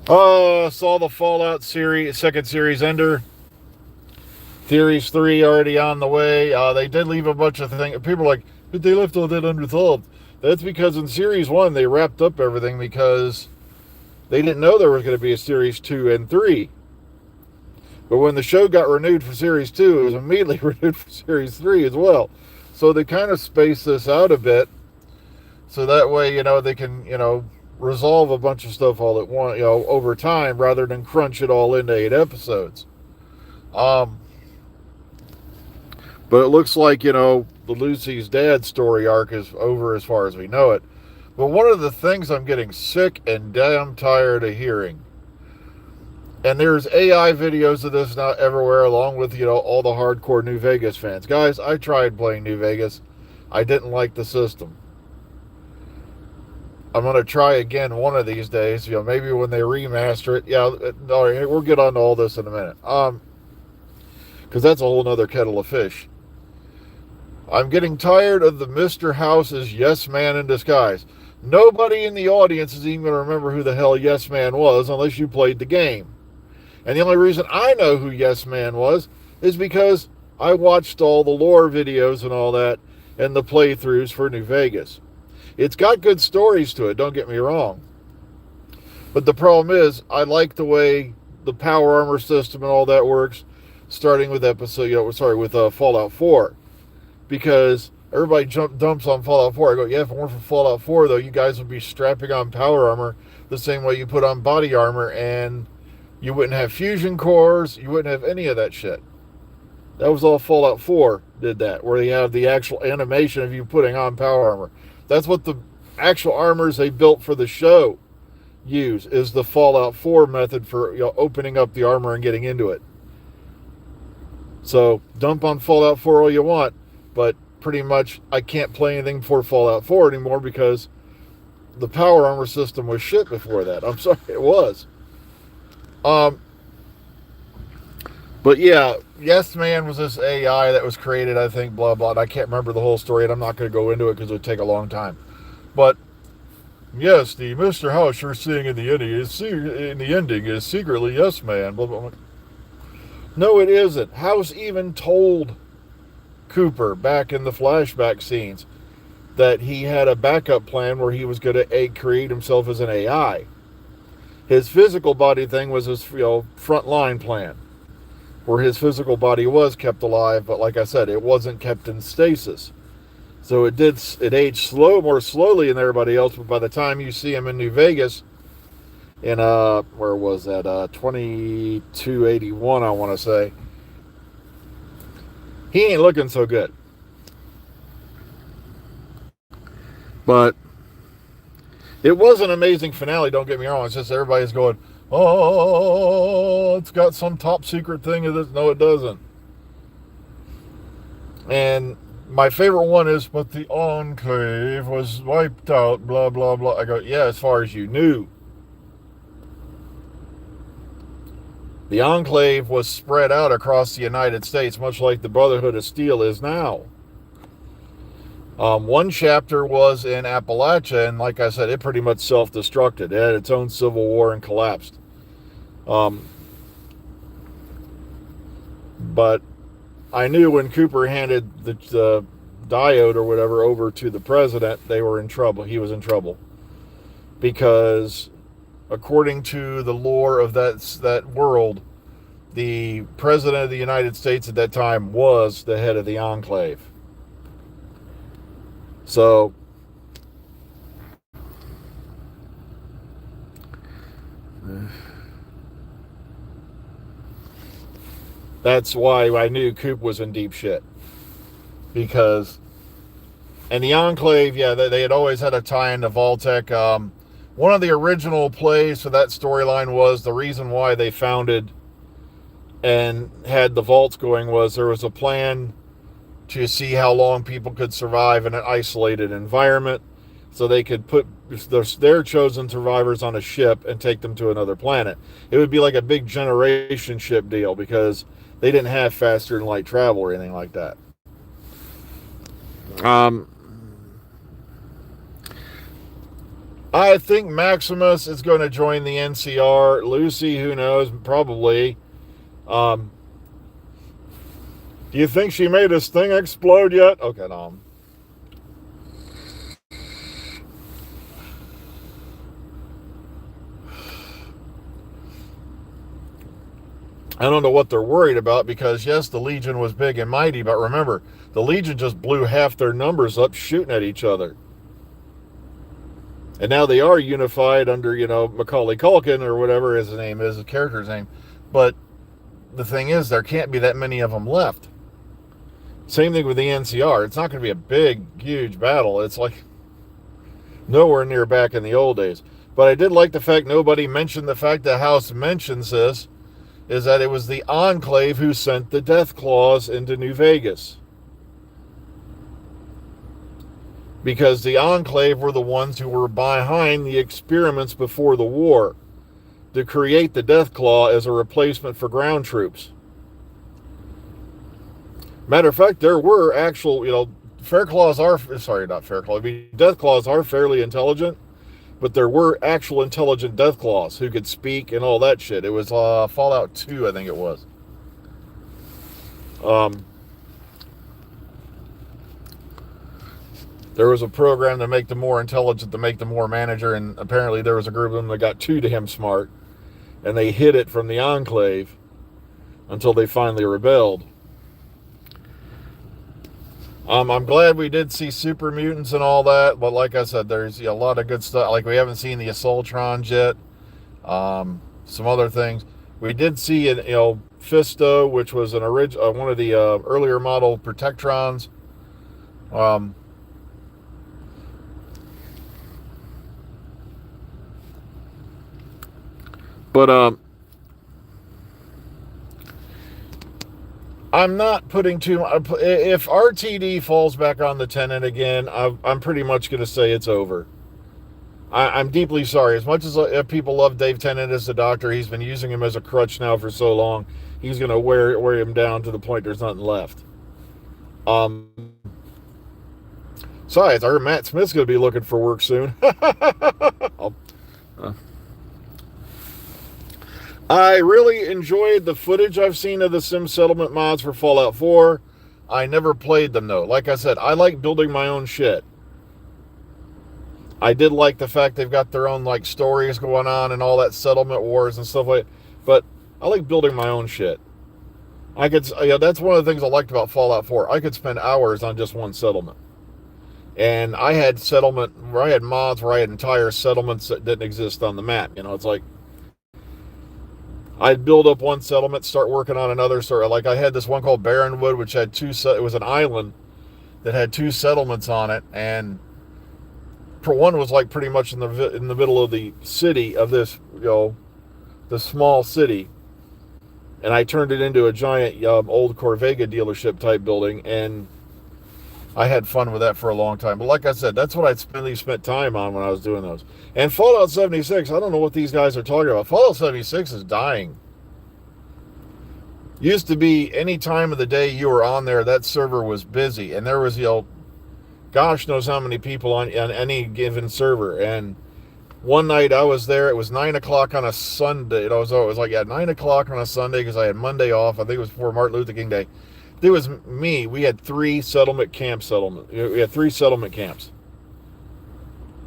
Saw the Fallout series, second series ender. Series 3 already on the way. They did leave a bunch of things. People are like, but they left all that unresolved. That's because in Series 1 they wrapped up everything because they didn't know there was going to be a Series 2 and 3. But when the show got renewed for Series 2, it was immediately renewed for Series 3 as well. So they kind of spaced this out a bit. So that way, they can, resolve a bunch of stuff all at once, over time rather than crunch it all into 8 episodes. Um, but it looks like, the Lucy's dad story arc is over as far as we know it. But one of the things I'm getting sick and damn tired of hearing, and there's AI videos of this now everywhere, along with, all the hardcore New Vegas fans. Guys, I tried playing New Vegas. I didn't like the system. I'm going to try again one of these days, maybe when they remaster it. Yeah, all right, we'll get on to all this in a minute. Because that's a whole nother kettle of fish. I'm getting tired of the Mr. House's yes man in disguise. Nobody in the audience is even going to remember who the hell Yes Man was unless you played the game. And the only reason I know who Yes Man was is because I watched all the lore videos and all that and the playthroughs for New Vegas. It's got good stories to it, don't get me wrong. But the problem is, I like the way the power armor system and all that works, starting with Fallout 4. Because everybody dumps on Fallout 4. I go, yeah, if it weren't for Fallout 4, though, you guys would be strapping on power armor the same way you put on body armor, and you wouldn't have fusion cores, you wouldn't have any of that shit. That was all Fallout 4 did that, where you have the actual animation of you putting on power armor. That's what the actual armors they built for the show use, is the Fallout 4 method for opening up the armor and getting into it. So dump on Fallout 4 all you want, but pretty much I can't play anything for Fallout 4 anymore because the power armor system was shit before that. I'm sorry, it was. But yeah, Yes Man was this AI that was created, I think, blah, blah. And I can't remember the whole story, and I'm not going to go into it because it would take a long time. But yes, the Mr. House you're seeing in the ending is secretly Yes Man. Blah, blah, blah. No, it isn't. House even told Cooper back in the flashback scenes that he had a backup plan where he was going to create himself as an AI. His physical body thing was his front line plan, where his physical body was kept alive, but like I said, it wasn't kept in stasis. So it aged more slowly than everybody else, but by the time you see him in New Vegas in where was that? 2281, I want to say. He ain't looking so good. But it was an amazing finale, don't get me wrong. It's just everybody's going, oh, it's got some top secret thing of this. No, it doesn't. And my favorite one is, but the Enclave was wiped out, blah, blah, blah. I go, yeah, as far as you knew. The Enclave was spread out across the United States, much like the Brotherhood of Steel is now. One chapter was in Appalachia, and like I said, it pretty much self-destructed. It had its own civil war and collapsed. But I knew when Cooper handed the diode or whatever over to the president, they were in trouble. He was in trouble. Because according to the lore of that world, the president of the United States at that time was the head of the Enclave. So that's why I knew Coop was in deep shit. Because, and the Enclave, yeah, they had always had a tie into Vault-Tec. One of the original plays for that storyline was the reason why they founded and had the vaults going was there was a plan to see how long people could survive in an isolated environment, so they could put their chosen survivors on a ship and take them to another planet. It would be like a big generation ship deal because they didn't have faster than light travel or anything like that. Um, I think Maximus is going to join the NCR. Lucy, who knows? Probably. Um, do you think she made his thing explode yet? Okay, no. I don't know what they're worried about because, yes, the Legion was big and mighty, but remember, the Legion just blew half their numbers up shooting at each other. And now they are unified under, Macaulay Culkin or whatever his name is, his character's name. But the thing is, there can't be that many of them left. Same thing with the NCR. It's not going to be a big, huge battle. It's like nowhere near back in the old days. But I did like the fact nobody mentioned the fact the House mentions this, is that it was the Enclave who sent the Death Claws into New Vegas. Because the Enclave were the ones who were behind the experiments before the war to create the Death Claw as a replacement for ground troops. Matter of fact, there were actual, Fair Claws are, sorry, not Fair Claws, Death Claws are fairly intelligent, but there were actual intelligent Death Claws who could speak and all that shit. It was Fallout 2, I think it was. There was a program to make them more intelligent, to make them more manager, and apparently there was a group of them that got too damn smart, and they hid it from the Enclave until they finally rebelled. I'm glad we did see super mutants and all that, but like I said, there's a lot of good stuff. Like we haven't seen the Assaultrons yet. Some other things. We did see Fisto, which was one of the earlier model Protectrons. But I'm not putting too much. If RTD falls back on the Tenant again, I'm pretty much going to say it's over. I'm deeply sorry. As much as people love Dave Tennant as the Doctor, he's been using him as a crutch now for so long. He's going to wear him down to the point there's nothing left. Besides, I heard Matt Smith's going to be looking for work soon. I really enjoyed the footage I've seen of the Sim Settlement mods for Fallout 4. I never played them, though. Like I said, I like building my own shit. I did like the fact they've got their own stories going on and all that settlement wars and stuff like that. But I like building my own shit. That's one of the things I liked about Fallout 4. I could spend hours on just one settlement. And I had mods where I had entire settlements that didn't exist on the map. It's like I'd build up one settlement, start working on another. I had this one called Barrenwood, which had it was an island that had two settlements on it, and one was pretty much in the middle of the city of this, the small city, and I turned it into a giant old Corvega dealership type building, and I had fun with that for a long time. But like I said, that's what I'd really spent time on when I was doing those. And Fallout 76, I don't know what these guys are talking about. Fallout 76 is dying. Used to be any time of the day you were on there, that server was busy. And there was, gosh knows how many people on any given server. And one night I was there, it was 9 o'clock on a Sunday. It was 9 o'clock on a Sunday because I had Monday off. I think it was before Martin Luther King Day. It was me. We had three settlement camps. We had 3 settlement camps.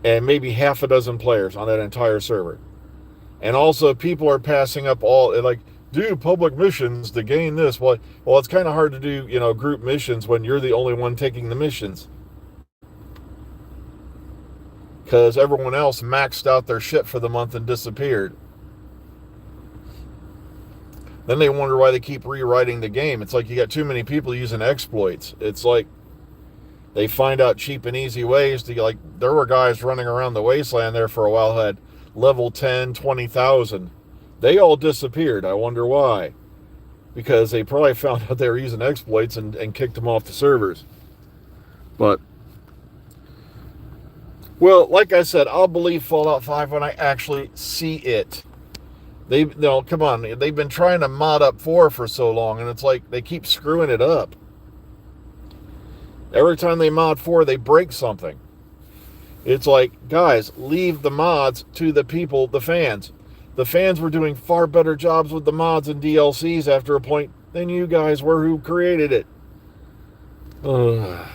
And maybe half a dozen players on that entire server. And also people are passing up do public missions to gain this. Well, it's kind of hard to do, group missions when you're the only one taking the missions. Because everyone else maxed out their shit for the month and disappeared. Then they wonder why they keep rewriting the game. It's like you got too many people using exploits. It's like they find out cheap and easy ways to, there were guys running around the wasteland there for a while who had level 10, 20,000. They all disappeared. I wonder why. Because they probably found out they were using exploits and kicked them off the servers. But, well, like I said, I'll believe Fallout 5 when I actually see it. Come on. They've been trying to mod up 4 for so long, and it's like they keep screwing it up. Every time they mod 4, they break something. It's like, guys, leave the mods to the people, the fans. The fans were doing far better jobs with the mods and DLCs after a point than you guys were who created it. Ugh.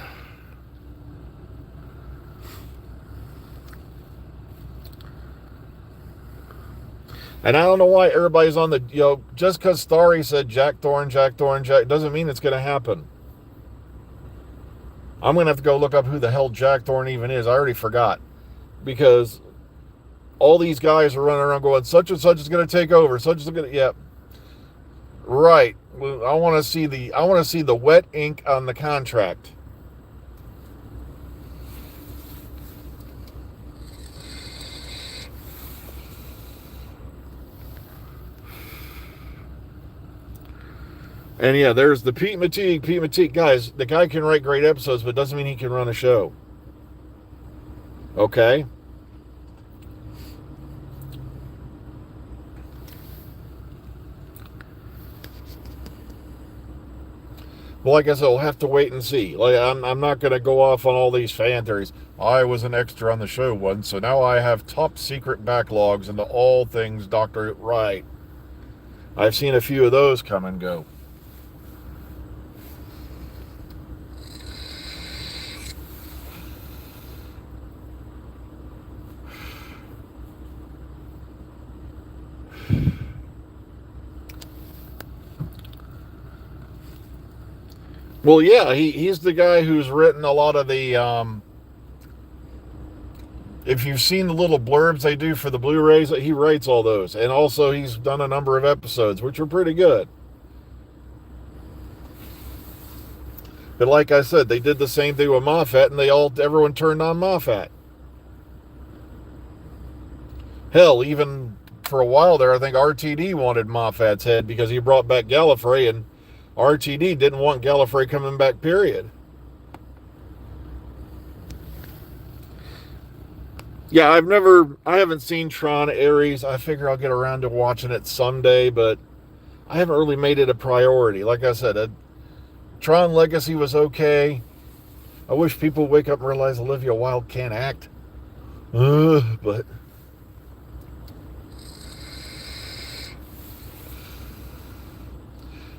And I don't know why everybody's on the, just because Starry said Jack Thorne, doesn't mean it's going to happen. I'm going to have to go look up who the hell Jack Thorne even is. I already forgot. Because all these guys are running around going, such and such is going to take over. Such is going to, yeah. Right. I want to see the wet ink on the contract. And yeah, there's the Pete Mateague. Guys, the guy can write great episodes, but doesn't mean he can run a show. Okay? Well, like I said, we'll have to wait and see. Like, I'm not going to go off on all these fan theories. I was an extra on the show once, so now I have top secret backlogs into all things Dr. Right. I've seen a few of those come and go. Well, yeah, he's the guy who's written a lot of the, if you've seen the little blurbs they do for the Blu-rays, he writes all those. And also he's done a number of episodes, which are pretty good. But like I said, they did the same thing with Moffat, and everyone turned on Moffat. Hell, even for a while there, I think RTD wanted Moffat's head because he brought back Gallifrey, and RTD didn't want Gallifrey coming back, period. Yeah, I haven't seen Tron Ares. I figure I'll get around to watching it someday, but I haven't really made it a priority. Like I said, Tron Legacy was okay. I wish people would wake up and realize Olivia Wilde can't act. But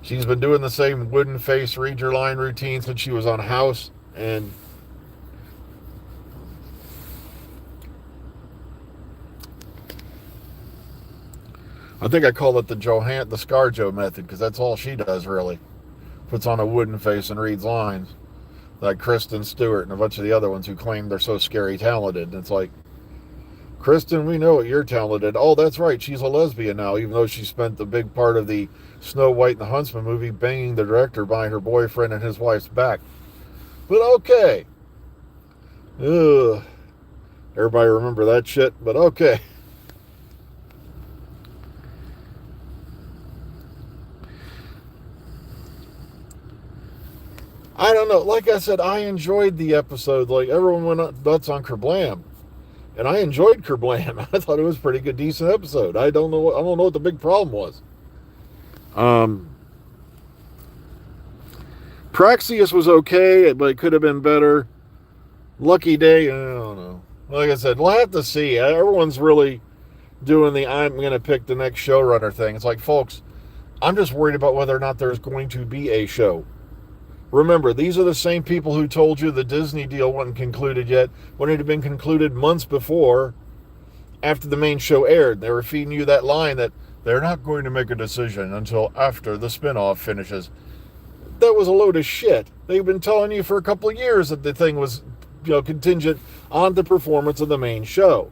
she's been doing the same wooden face, read your line routine since she was on House, and I think I call it the ScarJo method, because that's all she does really. Puts on a wooden face and reads lines. Like Kristen Stewart and a bunch of the other ones who claim they're so scary talented. And it's like, Kristen, we know you're talented. Oh, that's right, she's a lesbian now, even though she spent the big part of the Snow White and the Huntsman movie banging the director behind her boyfriend and his wife's back. But okay. Ugh. Everybody remember that shit, but okay. I don't know. Like I said, I enjoyed the episode. Like, everyone went nuts on Kerblam. And I enjoyed Kerblam. I thought it was a pretty good, decent episode. I don't know what the big problem was. Praxius was okay, but it could have been better. Lucky Day, I don't know. Like I said, we'll have to see. Everyone's really doing the I'm going to pick the next showrunner thing. It's like, folks, I'm just worried about whether or not there's going to be a show. Remember, these are the same people who told you the Disney deal wasn't concluded yet, when it had been concluded months before, after the main show aired. They were feeding you that line that they're not going to make a decision until after the spinoff finishes. That was a load of shit. They've been telling you for a couple of years that the thing was, contingent on the performance of the main show.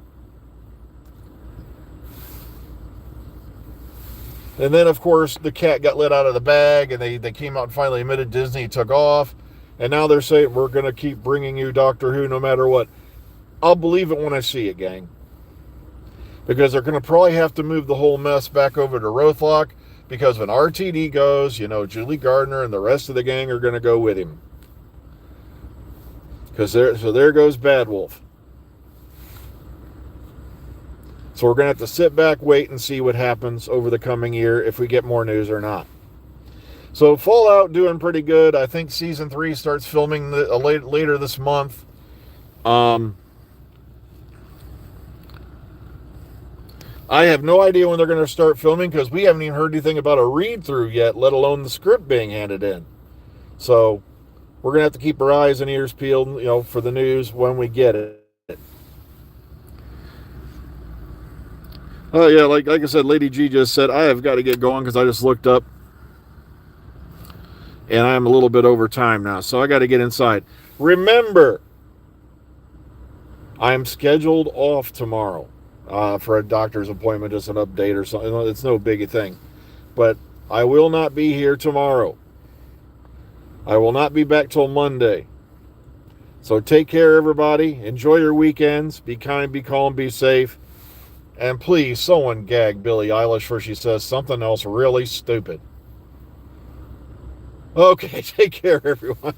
And then, of course, the cat got let out of the bag, and they came out and finally admitted Disney took off. And now they're saying, we're going to keep bringing you Doctor Who no matter what. I'll believe it when I see it, gang. Because they're going to probably have to move the whole mess back over to Rothlock, because when RTD goes, Julie Gardner and the rest of the gang are going to go with him. So there goes Bad Wolf. So we're going to have to sit back, wait, and see what happens over the coming year, if we get more news or not. So Fallout doing pretty good. I think season 3 starts filming later this month. I have no idea when they're going to start filming because we haven't even heard anything about a read-through yet, let alone the script being handed in. So we're going to have to keep our eyes and ears peeled, for the news when we get it. Oh yeah, like I said, Lady G just said, I have got to get going because I just looked up and I'm a little bit over time now, so I got to get inside. Remember, I'm scheduled off tomorrow for a doctor's appointment, just an update or something. It's no big thing. But I will not be here tomorrow. I will not be back till Monday. So take care, everybody. Enjoy your weekends. Be kind, be calm, be safe. And please, someone gag Billie Eilish where she says something else really stupid. Okay, take care, everyone.